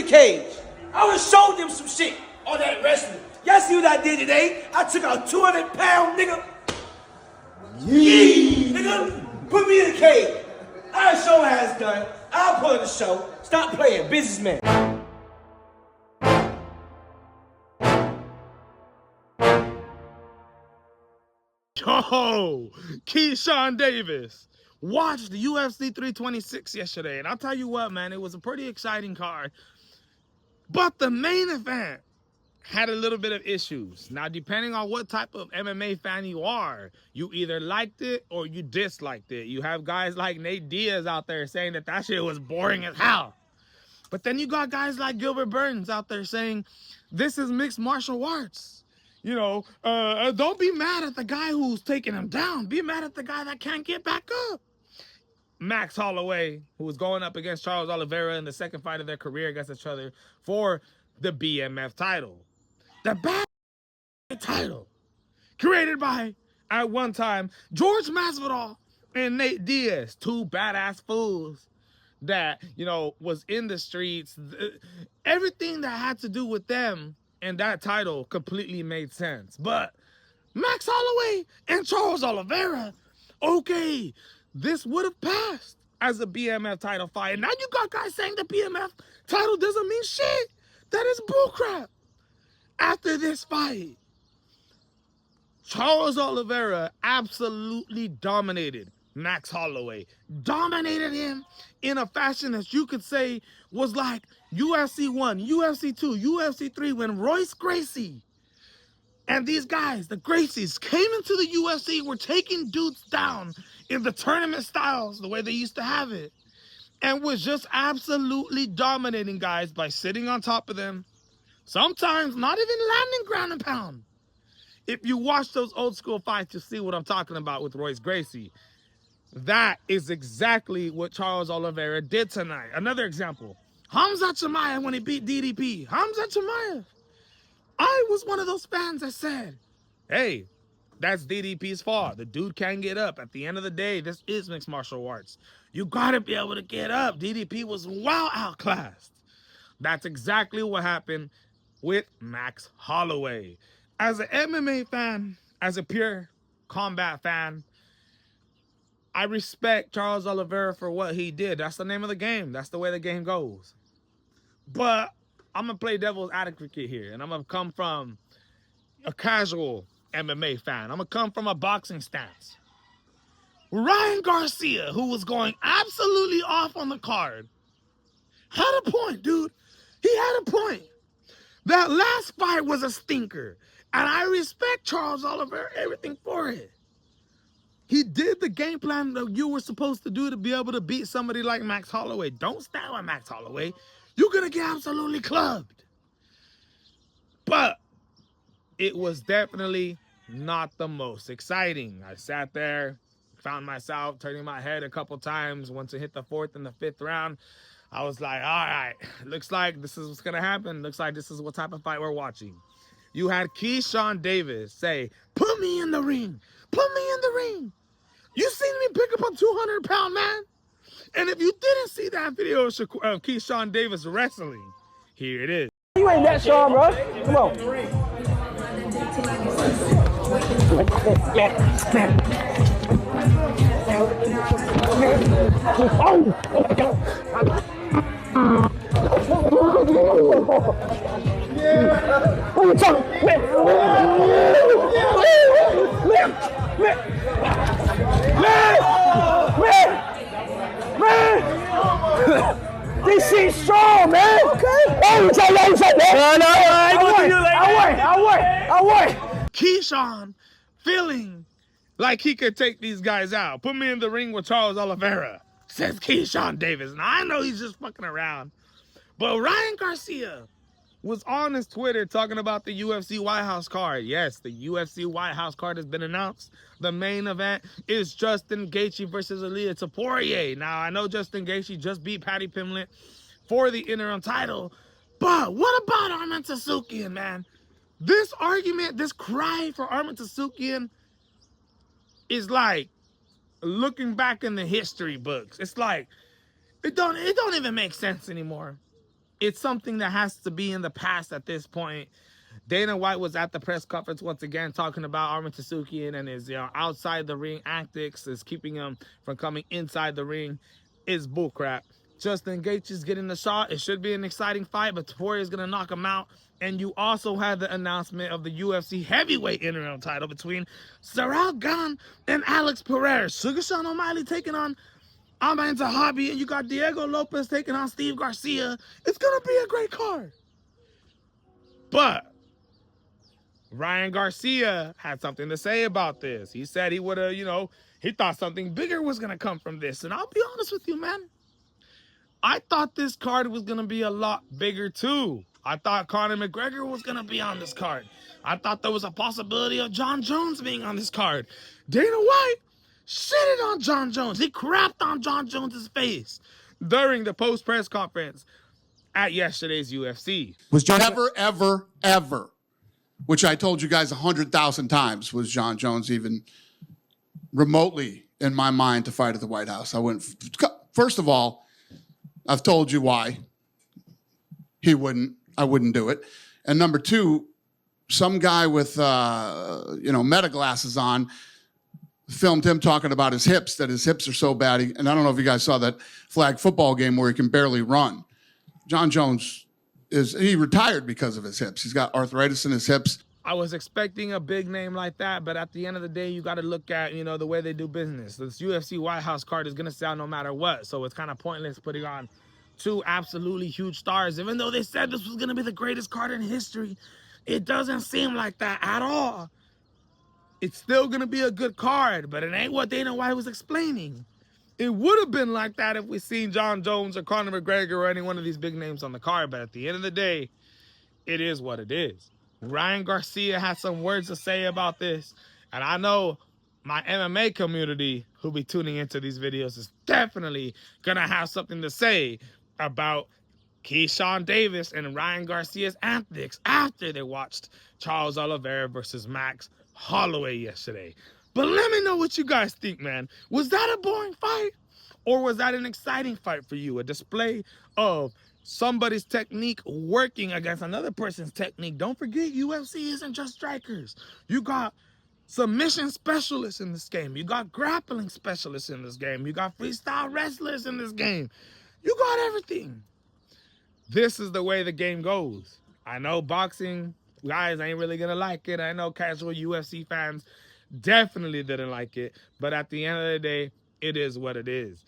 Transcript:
the cage. I would have showed them some shit on that wrestling. Y'all see what I did today? I took out 200-pound nigga. Yee! Nigga, put me in the cage. I'll show how it's done. I'll put on the show. Stop playing, businessman. Yo, Keyshawn Davis watched the UFC 326 yesterday, and I'll tell you what, man, it was a pretty exciting card. But the main event had a little bit of issues. Now, depending on what type of MMA fan you are, you either liked it or you disliked it. You have guys like Nate Diaz out there saying that that shit was boring as hell. But then you got guys like Gilbert Burns out there saying, this is mixed martial arts. You know, don't be mad at the guy who's taking him down. Be mad at the guy that can't get back up. Max Holloway, who was going up against Charles Oliveira in the second fight of their career against each other for the BMF title. The bad title. Created by, at one time, George Masvidal and Nate Diaz. Two badass fools that, you know, was in the streets. Everything that had to do with them and that title completely made sense. But Max Holloway and Charles Oliveira, okay, this would have passed as a BMF title fight. And now you got guys saying the BMF title doesn't mean shit. That is bullcrap. After this fight, Charles Oliveira absolutely dominated Max Holloway. Dominated him in a fashion that you could say was like UFC 1, UFC 2, UFC 3 when Royce Gracie and these guys, the Gracies, came into the UFC, were taking dudes down in the tournament styles, the way they used to have it, and was just absolutely dominating guys by sitting on top of them, sometimes not even landing ground and pound. If you watch those old school fights, you'll see what I'm talking about with Royce Gracie. That is exactly what Charles Oliveira did tonight. Another example, Hamza Chimaev when he beat DDP. Hamza Chimaev. I was one of those fans that said, hey, that's DDP's fault. The dude can't get up. At the end of the day, this is mixed martial arts. You gotta be able to get up. DDP was well outclassed. That's exactly what happened with Max Holloway. As an MMA fan, as a pure combat fan, I respect Charles Oliveira for what he did. That's the name of the game. That's the way the game goes. But I'm going to play devil's advocate here, and I'm going to come from a casual MMA fan. I'm going to come from a boxing stance. Ryan Garcia, who was going absolutely off on the card, had a point, dude. He had a point. That last fight was a stinker, and I respect Charles Oliveira, everything for it. He did the game plan that you were supposed to do to be able to beat somebody like Max Holloway. Don't stand with Max Holloway. You're going to get absolutely clubbed. But it was definitely not the most exciting. I sat there, found myself turning my head a couple times. Once it hit the fourth and the fifth round, I was like, all right, looks like this is what's going to happen. Looks like this is what type of fight we're watching. You had Keyshawn Davis say, put me in the ring. Put me in the ring. You seen me pick up a 200-pound man? And if you didn't see that video of Keyshawn Davis wrestling, here it is. You ain't that strong, bro. Come on. This shit strong, man. Okay. I won. Keyshawn feeling like he could take these guys out. Put me in the ring with Charles Oliveira, says Keyshawn Davis. Now, I know he's just fucking around. But Ryan Garcia was on his Twitter talking about the UFC White House card. Yes, the UFC White House card has been announced. The main event is Justin Gaethje versus Ilia Topuria. Now, I know Justin Gaethje just beat Paddy Pimblett for the interim title, but what about Arman Tsarukyan, man? This argument, this cry for Arman Tsarukyan is like looking back in the history books. It's like, it don't even make sense anymore. it's something that has to be in the past at this point. Dana White was at the press conference once again talking about Armin Tsutsukian and his outside the ring antics is keeping him from coming inside the ring is bullcrap. Justin Gaethje's getting the shot. It should be an exciting fight, but Taporia going to knock him out. And you also had the announcement of the UFC heavyweight interim title between Ciryl Gane and Alex Pereira. Sugar Sean O'Malley taking on Aman Zahabi, and you got Diego Lopez taking on Steve Garcia. It's going to be a great card. But Ryan Garcia had something to say about this. He said he would have, he thought something bigger was going to come from this. And I'll be honest with you, man. I thought this card was going to be a lot bigger too. I thought Conor McGregor was going to be on this card. I thought there was a possibility of John Jones being on this card. Dana White shitted on John Jones. He crapped on John Jones's face during the post-press conference at yesterday's UFC. Was John ever, which I told you guys 100,000 times, was John Jones even remotely in my mind to fight at the White House? I wouldn't. First of all, I've told you why I wouldn't do it. And number two, some guy with meta glasses on filmed him talking about his hips, that his hips are so bad. And I don't know if you guys saw that flag football game where he can barely run. John Jones he retired because of his hips. He's got arthritis in his hips. I was expecting a big name like that, but at the end of the day, you got to look at, the way they do business. This UFC White House card is going to sell no matter what, so it's kind of pointless putting on two absolutely huge stars. Even though they said this was going to be the greatest card in history, it doesn't seem like that at all. It's still going to be a good card, but it ain't what Dana White was explaining. It would have been like that if we seen John Jones or Conor McGregor or any one of these big names on the card, but at the end of the day, it is what it is. Ryan Garcia has some words to say about this, and I know my MMA community who'll be tuning into these videos is definitely gonna have something to say about Keyshawn Davis and Ryan Garcia's antics after they watched Charles Oliveira versus Max Holloway yesterday. But let me know what you guys think, man. Was that a boring fight? Or was that an exciting fight for you? A display of somebody's technique working against another person's technique. Don't forget, UFC isn't just strikers. You got submission specialists in this game. You got grappling specialists in this game. You got freestyle wrestlers in this game. You got everything. This is the way the game goes. I know boxing guys ain't really gonna like it. I know casual UFC fans definitely didn't like it. But at the end of the day, it is what it is.